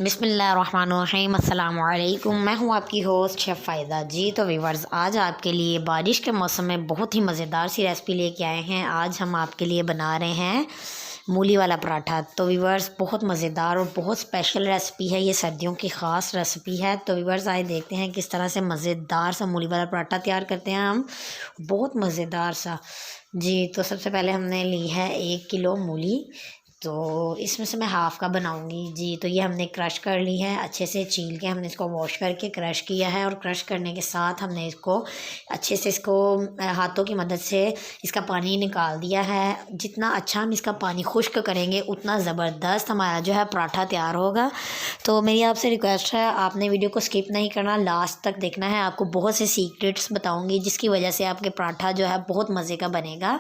बिस्मिल्लाहिर्रहमानिर्रहीम अस्सलामुअलैकुम। मैं हूँ आपकी होस्ट शेफ़ फ़ायदा जी। तो व्यूवर्स, आज आपके लिए बारिश के मौसम में बहुत ही मज़ेदार सी रेसिपी लेके आए हैं। आज हम आपके लिए बना रहे हैं मूली वाला पराठा। तो व्यूवर्स, बहुत मज़ेदार और बहुत स्पेशल रेसिपी है, ये सर्दियों की ख़ास रेसिपी है। तो व्यूवर्स, आइए देखते हैं किस तरह से मज़ेदार सा मूली वाला पराठा तैयार करते हैं हम, बहुत मज़ेदार सा जी। तो सबसे पहले हमने ली है 1 किलो मूली, तो इसमें से मैं हाफ़ का बनाऊंगी जी। तो ये हमने क्रश कर ली है, अच्छे से छील के हमने इसको वॉश करके क्रश किया है। और क्रश करने के साथ हमने इसको अच्छे से हाथों की मदद से इसका पानी निकाल दिया है। जितना अच्छा हम इसका पानी खुश्क करेंगे उतना ज़बरदस्त हमारा जो है पराठा तैयार होगा। तो मेरी आपसे रिक्वेस्ट है, आपने वीडियो को स्किप नहीं करना, लास्ट तक देखना है। आपको बहुत से सीक्रेट्स बताऊँगी जिसकी वजह से आपके पराठा जो है बहुत मज़े का बनेगा।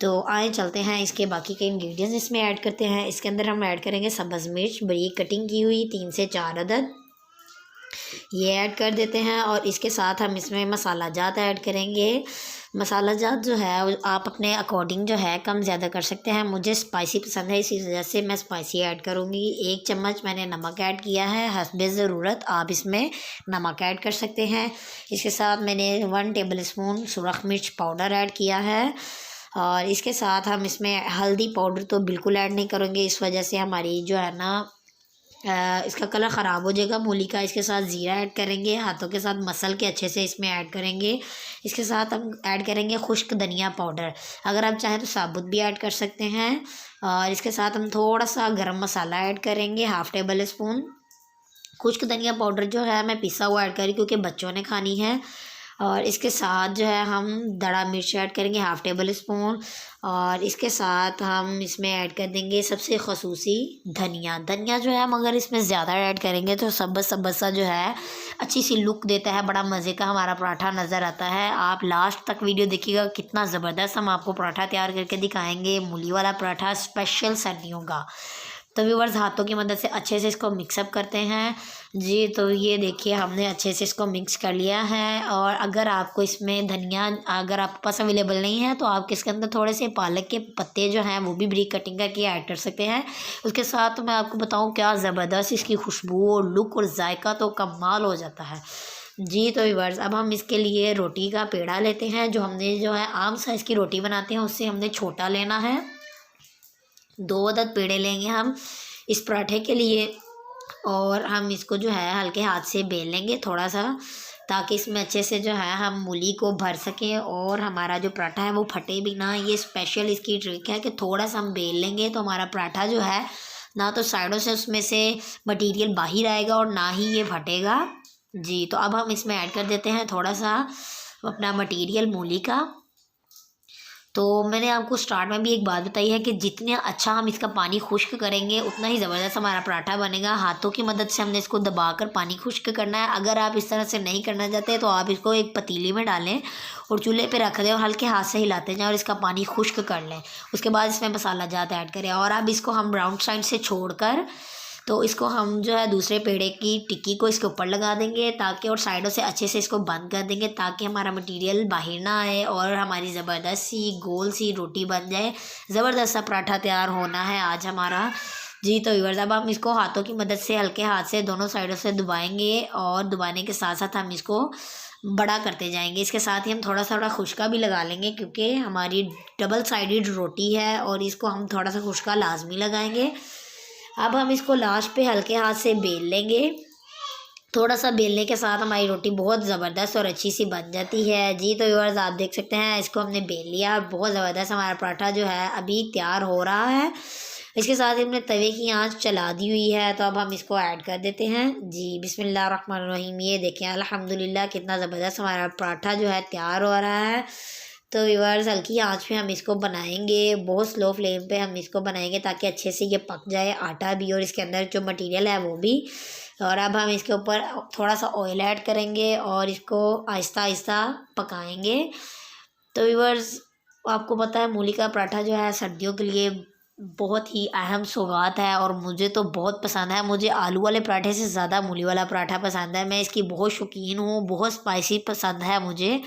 तो आए चलते हैं इसके बाकी के इंग्रेडिएंट्स इसमें ऐड करते हैं। इसके अंदर हम ऐड करेंगे सब्ज़ मिर्च बारीक कटिंग की हुई 3 से 4 अदद, ये ऐड कर देते हैं। और इसके साथ हम इसमें मसाला जात ऐड करेंगे। मसाला जात जो है आप अपने अकॉर्डिंग जो है कम ज़्यादा कर सकते हैं। मुझे स्पाइसी पसंद है, इसी वजह से मैं स्पाइसी ऐड करूँगी। 1 चम्मच मैंने नमक ऐड किया है, हस्बे ज़रूरत आप इसमें नमक ऐड कर सकते हैं। इसके साथ मैंने 1 टेबल स्पून सुरख मिर्च पाउडर ऐड किया है। और इसके साथ हम इसमें हल्दी पाउडर तो बिल्कुल ऐड नहीं करेंगे, इस वजह से हमारी जो है ना इसका कलर ख़राब हो जाएगा मूली का। इसके साथ ज़ीरा ऐड करेंगे, हाथों के साथ मसल के अच्छे से इसमें ऐड करेंगे। इसके साथ हम ऐड करेंगे खुश्क धनिया पाउडर, अगर आप चाहें तो साबुत भी ऐड कर सकते हैं। और इसके साथ हम थोड़ा सा गरम मसाला ऐड करेंगे, 1/2 टेबल स्पून। खुश्क धनिया पाउडर जो है मैं पिसा हुआ ऐड करी क्योंकि बच्चों ने खानी है। और इसके साथ जो है हम दड़ा मिर्च ऐड करेंगे, 1/2 टेबल स्पून। और इसके साथ हम इसमें ऐड कर देंगे सबसे खसूसी धनिया। धनिया जो है हम अगर इसमें ज़्यादा ऐड करेंगे तो सब्ज़ सा जो है अच्छी सी लुक देता है, बड़ा मज़े का हमारा पराठा नज़र आता है। आप लास्ट तक वीडियो देखिएगा, कितना ज़बरदस्त हम आपको पराठा तैयार करके दिखाएंगे, मूली वाला पराठा स्पेशल सर्दियों का। तो व्यूवर्स, हाथों की मदद से अच्छे से इसको मिक्सअप करते हैं जी। तो ये देखिए हमने अच्छे से इसको मिक्स कर लिया है। और अगर आपको इसमें धनिया अगर आपके पास अवेलेबल नहीं है तो आप इसके अंदर थोड़े से पालक के पत्ते जो हैं वो भी बारीक कटिंग करके ऐड कर सकते हैं। उसके साथ तो मैं आपको बताऊं क्या ज़बरदस्त इसकी खुशबू और लुक और जायका तो कमाल हो जाता है जी। तो व्यूवर्स, अब हम इसके लिए रोटी का पेड़ा लेते हैं। जो हमने जो है आम साइज़ की रोटी बनाते हैं उससे हमने छोटा लेना है। 2 अदद पेड़े लेंगे हम इस पराठे के लिए। और हम इसको जो है हल्के हाथ से बेल लेंगे थोड़ा सा, ताकि इसमें अच्छे से जो है हम मूली को भर सकें और हमारा जो पराठा है वो फटे भी ना। ये स्पेशल इसकी ट्रिक है कि थोड़ा सा हम बेल लेंगे तो हमारा पराठा जो है ना तो साइडों से उसमें से मटेरियल बाहर आएगा और ना ही ये फटेगा जी। तो अब हम इसमें ऐड कर देते हैं थोड़ा सा अपना मटेरियल मूली का। तो मैंने आपको स्टार्ट में भी एक बात बताई है कि जितने अच्छा हम इसका पानी खुश्क करेंगे उतना ही ज़बरदस्त हमारा पराठा बनेगा। हाथों की मदद से हमने इसको दबाकर पानी खुश्क करना है। अगर आप इस तरह से नहीं करना चाहते तो आप इसको एक पतीली में डालें और चूल्हे पे रख दें और हल्के हाथ से हिलाते जाएं और इसका पानी खुश्क कर लें। उसके बाद इसमें मसाला जात ऐड करें। और अब इसको हम राउंड साइड से छोड़कर तो इसको हम जो है दूसरे पेड़े की टिक्की को इसके ऊपर लगा देंगे, ताकि और साइडों से अच्छे से इसको बंद कर देंगे ताकि हमारा मटेरियल बाहर ना आए और हमारी ज़बरदस्त सी गोल सी रोटी बन जाए। ज़बरदस्त सा पराठा तैयार होना है आज हमारा जी। तो व्यूअर्स, अब हम इसको हाथों की मदद से हल्के हाथ से दोनों साइडों से दबाएंगे और दबाने के साथ साथ हम इसको बड़ा करते जाएंगे। इसके साथ ही हम थोड़ा थोड़ा खुश्का भी लगा लेंगे क्योंकि हमारी डबल साइडेड रोटी है और इसको हम थोड़ा सा खुश्का लाजमी लगाएंगे। अब हम इसको लास्ट पे हल्के हाथ से बेल लेंगे। थोड़ा सा बेलने के साथ हमारी रोटी बहुत ज़बरदस्त और अच्छी सी बन जाती है जी। तो व्यूअर्स, आप देख सकते हैं इसको हमने बेल लिया और बहुत ज़बरदस्त हमारा पराठा जो है अभी तैयार हो रहा है। इसके साथ ही हमने तवे की आंच चला दी हुई है, तो अब हम इसको ऐड कर देते हैं जी। बिस्मिल्लाहिर्रहमानिर्रहीम। ये देखें अल्हम्दुलिल्लाह कितना ज़बरदस्त हमारा पराठा जो है तैयार हो रहा है। तो व्यूअर्स, हल्की आंच पे हम इसको बनाएंगे, बहुत स्लो फ्लेम पे हम इसको बनाएंगे ताकि अच्छे से ये पक जाए, आटा भी और इसके अंदर जो मटेरियल है वो भी। और अब हम इसके ऊपर थोड़ा सा ऑयल ऐड करेंगे और इसको आहिस्ता आहिस्ता पकाएंगे। तो व्यूअर्स, आपको पता है मूली का पराठा जो है सर्दियों के लिए बहुत ही अहम सौगात है और मुझे तो बहुत पसंद है। मुझे आलू वाले पराठे से ज़्यादा मूली वाला पराठा पसंद है। मैं इसकी बहुत शौकीन हूँ, बहुत स्पाइसी पसंद है मुझे।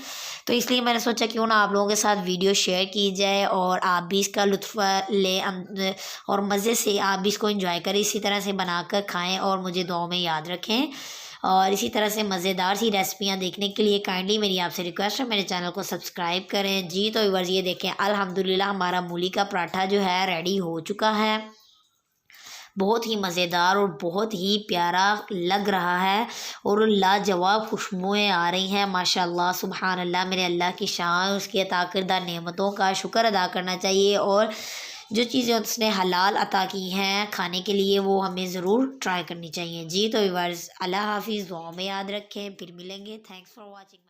तो इसलिए मैंने सोचा क्यों ना आप लोगों के साथ वीडियो शेयर की जाए और आप भी इसका लुत्फ़ लें और मज़े से आप भी इसको एंजॉय करें। इसी तरह से बनाकर खाएँ और मुझे दुआओं में याद रखें। और इसी तरह से मज़ेदार सी रेसिपियाँ देखने के लिए काइंडली मेरी आपसे रिक्वेस्ट है, मेरे चैनल को सब्सक्राइब करें। जी तो व्यूअर्स ये देखें, अल्हम्दुलिल्लाह हमारा मूली का पराठा जो है रेडी हो चुका है। बहुत ही मज़ेदार और बहुत ही प्यारा लग रहा है और लाजवाब खुशबुएँ आ रही हैं माशाल्लाह सुबहान अल्लाह। मेरे अल्लाह की शान, उसकी अता किरदा नेमतों का शुक्र अदा करना चाहिए और जो चीज़ें उसने हलाल अता की हैं खाने के लिए वो हमें ज़रूर ट्राई करनी चाहिए। जी तो व्यूअर्स अल्लाह हाफ़िज़, दुआ में याद रखें, फिर मिलेंगे। Thanks for watching.